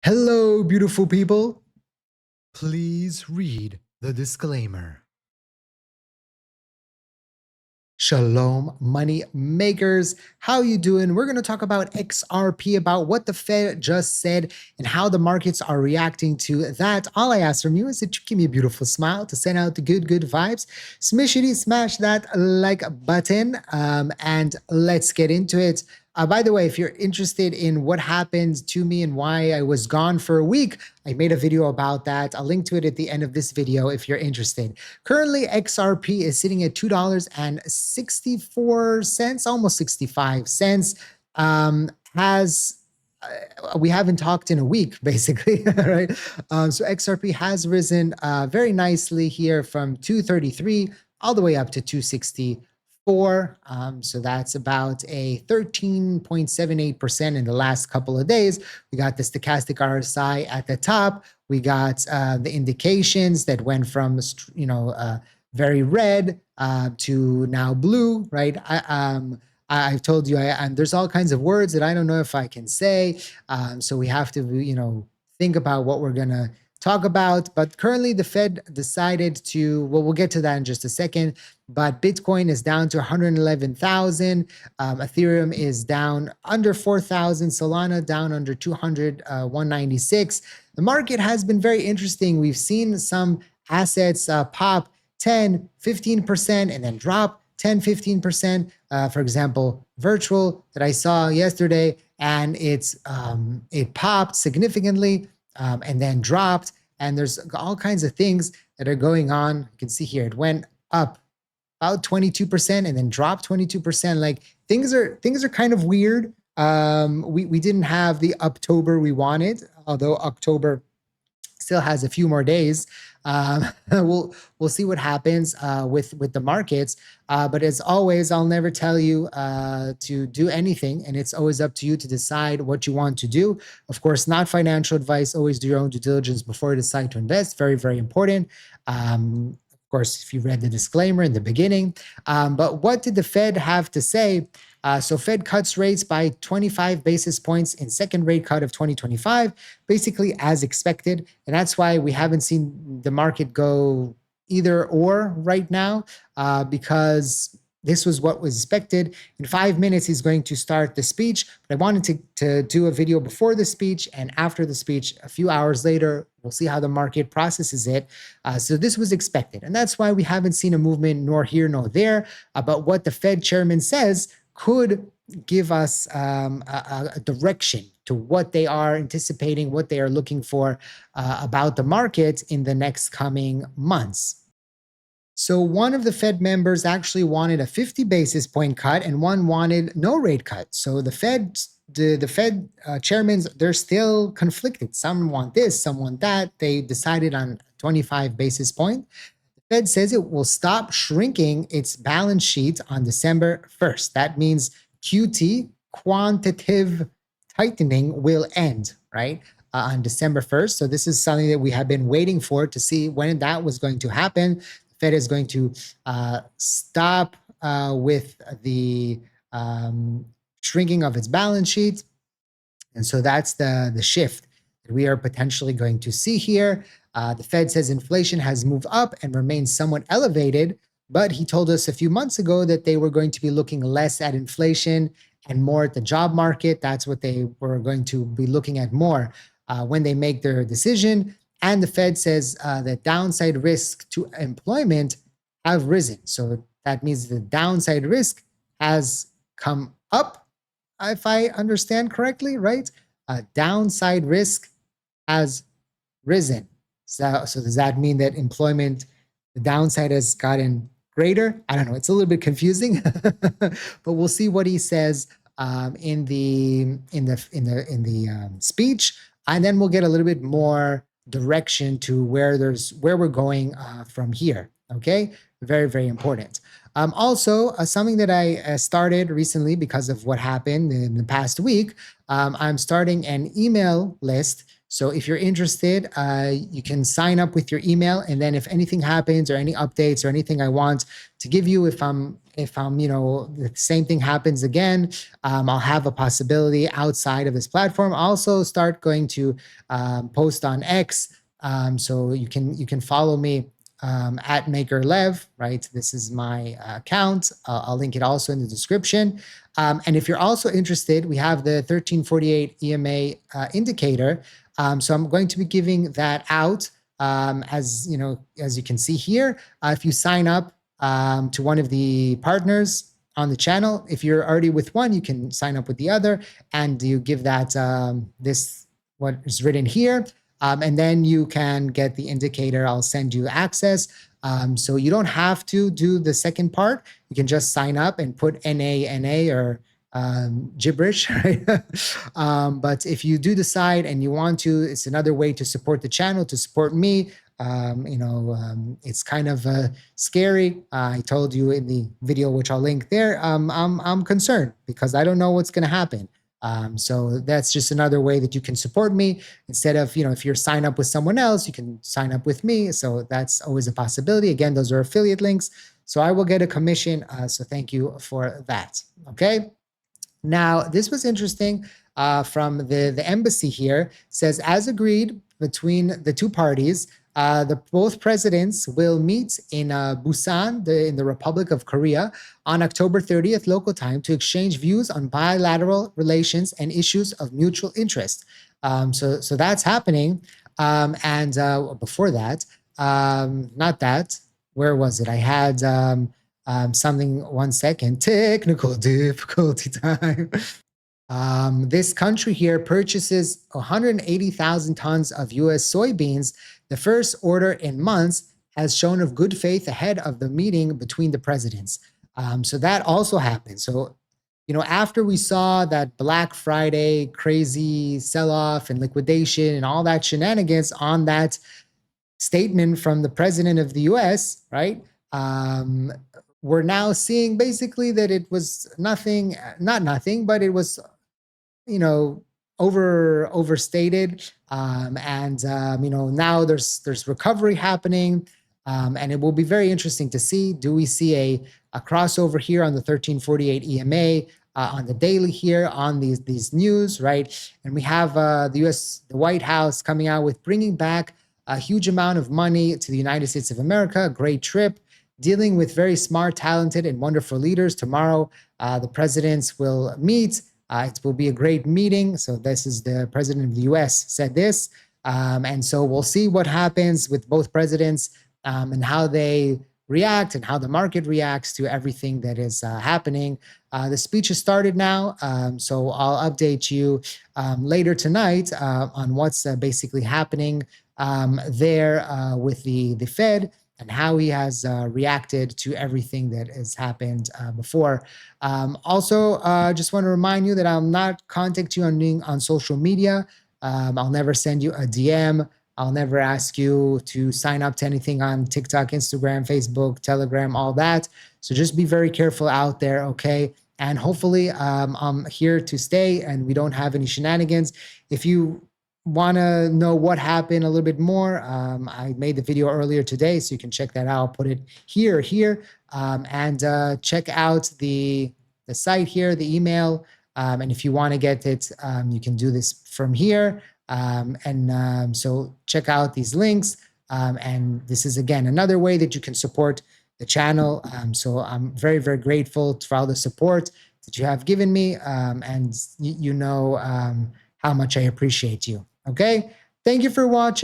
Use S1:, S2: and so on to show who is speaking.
S1: Hello, beautiful people. Please read the disclaimer. Shalom, money makers. How you doing? We're going to talk about XRP, about what the Fed just said and how the markets are reacting to that. All I ask from you is that you give me a beautiful smile to send out the good vibes. Smash that like button, and let's get into it. By the way, if you're interested in what happened to me and why I was gone for a week, I made a video about that. I'll link to it at the end of this video if you're interested. Currently, XRP is sitting at $2.64, almost 65 cents. We haven't talked in a week, basically, right? So XRP has risen very nicely here from 233 all the way up to 264. So that's about a 13.78% in the last couple of days. We got the stochastic RSI at the top. We got the indications that went from, very red to now blue, right? I've told you, there's all kinds of words that I don't know if I can say. So we have to, think about what we're going to talk about. But currently the Fed decided to, well, we'll get to that in just a second, but Bitcoin is down to 111,000. Ethereum is down under 4,000. Solana down under 200, 196. The market has been very interesting. We've seen some assets pop 10, 15%, and then drop 10, 15%. For example, virtual that I saw yesterday, and it popped significantly and then dropped. And there's all kinds of things that are going on. You can see here, it went up about 22% and then dropped 22%. Like things are kind of weird. We didn't have the October we wanted, although October still has a few more days. We'll see what happens with the markets. But as always, I'll never tell you to do anything, and it's always up to you to decide what you want to do. Of course, not financial advice. Always do your own due diligence before you decide to invest. Very, very important. Of course, if you read the disclaimer in the beginning. But what did the Fed have to say? So Fed cuts rates by 25 basis points in second rate cut of 2025, basically as expected. And that's why we haven't seen the market go either or right now, because this was what was expected. In 5 minutes, he's going to start the speech. But I wanted to do a video before the speech and after the speech, a few hours later. We'll see how the market processes it. So this was expected. And that's why we haven't seen a movement nor here nor there. But what the Fed chairman says could give us a direction to what they are anticipating, what they are looking for about the market in the next coming months. So one of the Fed members actually wanted a 50 basis point cut and one wanted no rate cut. So the Fed chairmen, they're still conflicted. Some want this, some want that. They decided on 25 basis point. The Fed says it will stop shrinking its balance sheet on December 1st. That means QT, quantitative tightening, will end, right? On December 1st. So this is something that we have been waiting for to see when that was going to happen. The Fed is going to stop with the shrinking of its balance sheet. And so that's the shift that we are potentially going to see here. The Fed says inflation has moved up and remains somewhat elevated, but he told us a few months ago that they were going to be looking less at inflation and more at the job market. That's what they were going to be looking at more when they make their decision. And the Fed says that downside risk to employment have risen. So that means the downside risk has come up, if I understand correctly, right? Downside risk has risen. So does that mean that employment, the downside has gotten greater? I don't know. It's a little bit confusing, but we'll see what he says in the speech, and then we'll get a little bit more direction to where we're going from here. Okay, very, very important. Also, something that I started recently because of what happened in the past week, I'm starting an email list So if you're interested, you can sign up with your email, and then if anything happens or any updates or anything I want to give you, if I'm the same thing happens again, I'll have a possibility outside of this platform. I'll also start going to post on X, so you can follow me at MakerLev, right? This is my account. I'll link it also in the description. And if you're also interested, we have the 1348 EMA indicator. So I'm going to be giving that out, as you can see here. If you sign up to one of the partners on the channel, if you're already with one, you can sign up with the other, and you give that this what is written here. And then you can get the indicator. I'll send you access. So you don't have to do the second part. You can just sign up and put NA or gibberish, right? But if you do decide and you want to, it's another way to support the channel, to support me. It's kind of scary. I told you in the video, which I'll link there. I'm concerned because I don't know what's going to happen. So that's just another way that you can support me. Instead of, if you're sign up with someone else, you can sign up with me. So that's always a possibility. Again, those are affiliate links. So I will get a commission. So thank you for that. Okay. Now, this was interesting from the embassy here. Says, as agreed between the two parties, both presidents will meet in Busan, in the Republic of Korea, on October 30th local time to exchange views on bilateral relations and issues of mutual interest. So that's happening. And before that, not that, where was it? I had something, 1 second, technical difficulty time. This country here purchases 180,000 tons of US soybeans. The first order in months has shown of good faith ahead of the meeting between the presidents. So that also happened. So, after we saw that Black Friday crazy sell-off and liquidation and all that shenanigans on that statement from the president of the US, right? We're now seeing basically that it was nothing, not nothing, but it was overstated, and now there's recovery happening, and it will be very interesting to see. Do we see a crossover here on the 1348 EMA on the daily here on these news, right? And we have the White House coming out with bringing back a huge amount of money to the United States of America, a great trip, dealing with very smart, talented, and wonderful leaders. Tomorrow, the presidents will meet. It will be a great meeting. So this is the president of the US said this. And so we'll see what happens with both presidents and how they react and how the market reacts to everything that is happening. The speech has started now. So I'll update you later tonight on what's basically happening there with the Fed, and how he has reacted to everything that has happened before. Also, just want to remind you that I'll not contact you on social media. I'll never send you a DM. I'll never ask you to sign up to anything on TikTok, Instagram, Facebook, Telegram, all that. So just be very careful out there, okay? And hopefully I'm here to stay and we don't have any shenanigans. If you want to know what happened a little bit more, I made the video earlier today, so you can check that out. I'll put it here, and check out the site here, the email. And if you want to get it, you can do this from here. So check out these links. And this is, again, another way that you can support the channel. So I'm very, very grateful for all the support that you have given me. And how much I appreciate you. Okay. Thank you for watching.